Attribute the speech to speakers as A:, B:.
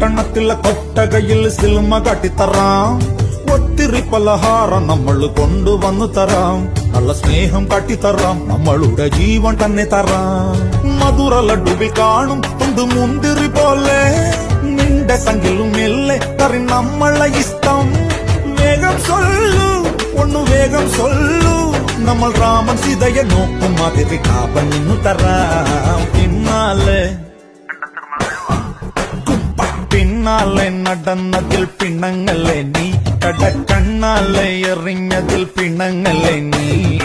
A: പട്ടണത്തിലെ കൊട്ടകയിൽ സിൽമ കാട്ടിത്തറാം. ഒത്തിരി പലഹാരം നമ്മൾ കൊണ്ടുവന്നു തരാം. നല്ല സ്നേഹം കാട്ടിത്തറാം. നമ്മളുടെ ജീവൻ തന്നെ തരാം. മധുര ലഡുവിൽ കാണും തുണ്ട് മുന്തിരി പോലെ നിന്റെ സംഖിലും മെല്ലെ തറി നമ്മളെ ഇഷ്ടം. വേഗം സൊല്ലു ഒന്നു വേഗം സൊല്ലു. നമ്മൾ രാമൻ സീതയെ നോക്കും മാതിരി കാപ്പൻ നിന്നു തരാം. പിന്നാലെ നടന്നതിൽ പിണങ്ങല്ലേ നീ. കടക്കണ്ണാലെ എറിഞ്ഞതിൽ പിണങ്ങല്ലേ നീ.